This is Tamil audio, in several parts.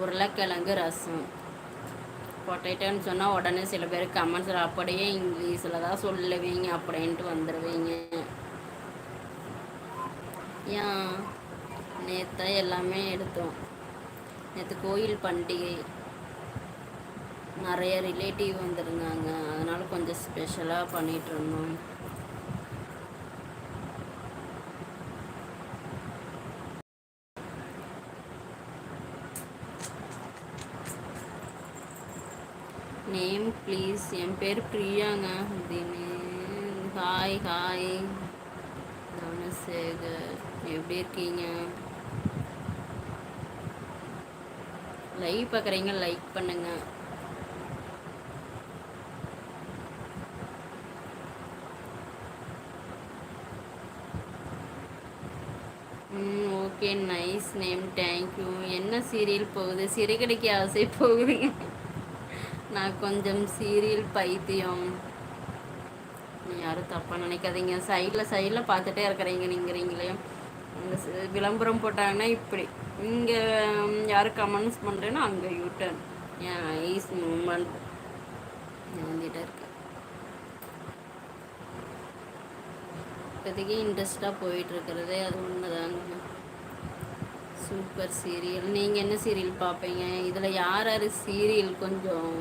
உருளைக்கிழங்கு ரசம். பொட்டேட்டோன்னு சொன்னால் உடனே சில பேர் கமெண்ட்ஸில் அப்படியே இங்கிலீஷில் தான் சொல்லுவீங்க அப்படின்ட்டு வந்துடுவீங்க. ஏன் நேற்று எல்லாமே எடுத்தோம். நேற்று கோயில் பண்டிகை, நிறைய ரிலேட்டிவ் வந்துருந்தாங்க, அதனால் கொஞ்சம் ஸ்பெஷலாக பண்ணிகிட்டு இருந்தோம். Name please. என் பேர் பிரியாங்க. ஹாய் ஹாய் தனசேகர், எப்படி இருக்கீங்க? லைவ் பார்க்குறீங்க, லைக் பண்ணுங்க. Okay, nice name, thank you. என்ன சீரியல் போகுது? சிறுகடிக்கு ஆசை போகுதுங்க. நான் கொஞ்சம் சீரியல் பைத்தியம். யாரும் தப்பாக நினைக்காதீங்க. சைடில் பார்த்துட்டே இருக்கிறீங்க நீங்கிறீங்களே. விளம்பரம் போட்டாங்கன்னா இப்படி இங்கே யாரும் கமெண்ட்ஸ் பண்ணுறேன்னா அங்கே யூட்டர்ன். ஏன் ஐஸ் மூமெண்ட் வந்துகிட்டே இருக்கு. இப்போதைக்கு இன்ட்ரெஸ்டாக போயிட்டுருக்கிறதே அது ஒன்று தாங்க. Super serial. நீங்கள் என்ன சீரியல் பார்ப்பீங்க? இதில் யார் யார் சீரியல் கொஞ்சம்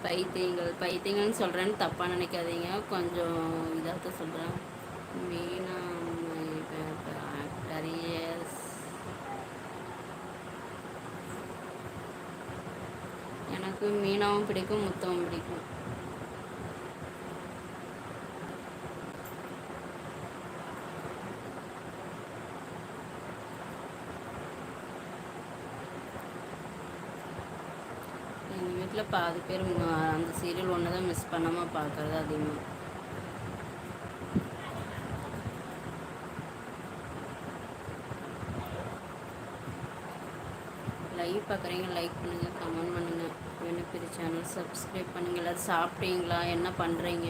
பைத்தியங்கள்னு சொல்கிறேன்னு தப்பாக நினைக்காதீங்க. கொஞ்சம் இதாக தான் சொல்கிறேன். Meena actor, yes. எனக்கு மீனாவும் பிடிக்கும், முத்தமும் பிடிக்கும். எங்கள் வீட்டில் பாதி பேர் அந்த சீரியல் ஒன்று தான் மிஸ் பண்ணாமல் பார்க்குறது அதிகமாக. லைவ் பார்க்குறீங்க, லைக் பண்ணுங்கள், கமெண்ட் பண்ணுங்கள். வெனிப்பிரி சேனல் சப்ஸ்கிரைப் பண்ணுங்கள். எல்லோரும் சாப்பிட்டீங்களா? என்ன பண்ணுறீங்க?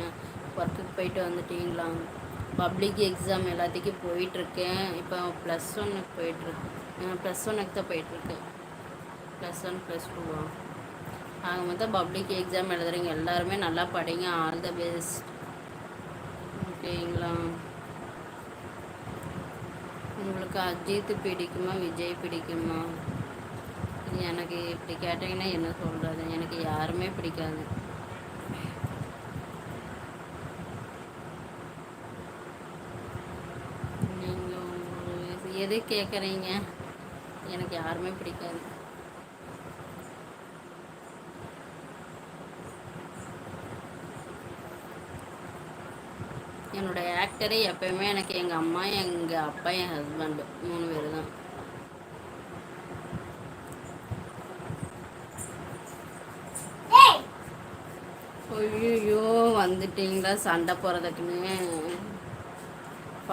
ஒர்க்குக்கு போயிட்டு வந்துட்டீங்களா? பப்ளிக் எக்ஸாம் எல்லாத்துக்கும் போயிட்டுருக்கேன். இப்போ +1க்கு போயிட்டுருக்கு. +1க்கு தான் போயிட்டுருக்கேன். +1 +2 ஆக மொத்தம் பப்ளிக் எக்ஸாம் எழுதுறீங்க. எல்லாருமே நல்லா படிங்க. All the best. ஓகேங்களா? உங்களுக்கு அஜித் பிடிக்குமா, விஜய் பிடிக்குமா? எனக்கு இப்படி கேட்டிங்கன்னா என்ன சொல்கிறது? எனக்கு யாருமே பிடிக்காது. நீங்கள் எது கேட்குறீங்க? எனக்கு யாருமே பிடிக்காது. என்னோடய ஆக்டரே எப்போயுமே எனக்கு எங்கள் அம்மா, எங்கள் அப்பா, என் ஹஸ்பண்டு 3 பேர் தான். ஐயோ, வந்துட்டீங்களா சண்டை போகிறதுக்குன்னு?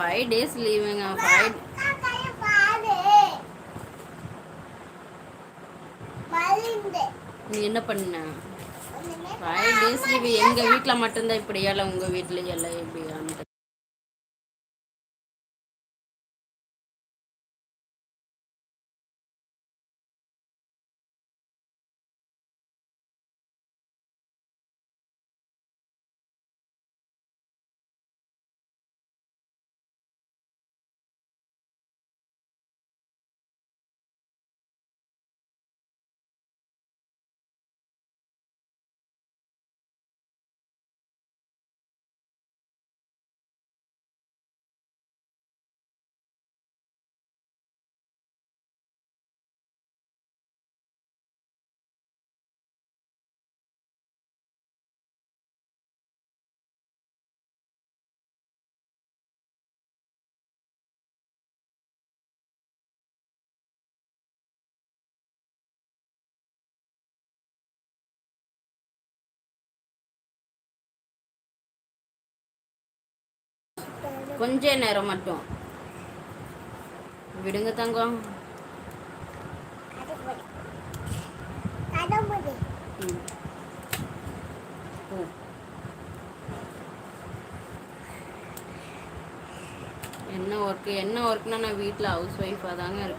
5 days லீவுங்க. நீ என்ன பண்ண? 5 days லீவு. எங்கள் வீட்டில் மட்டும்தான் இப்படியா, இல்லை உங்கள் வீட்லேயும் எல்லாம் எப்படியான்னு கொஞ்ச நேரம் மட்டும் விடுங்க தங்கம். என்ன ஒர்க்குனா நான் வீட்டில் ஹவுஸ் ஒய்ஃபாக தாங்க இருக்கேன்.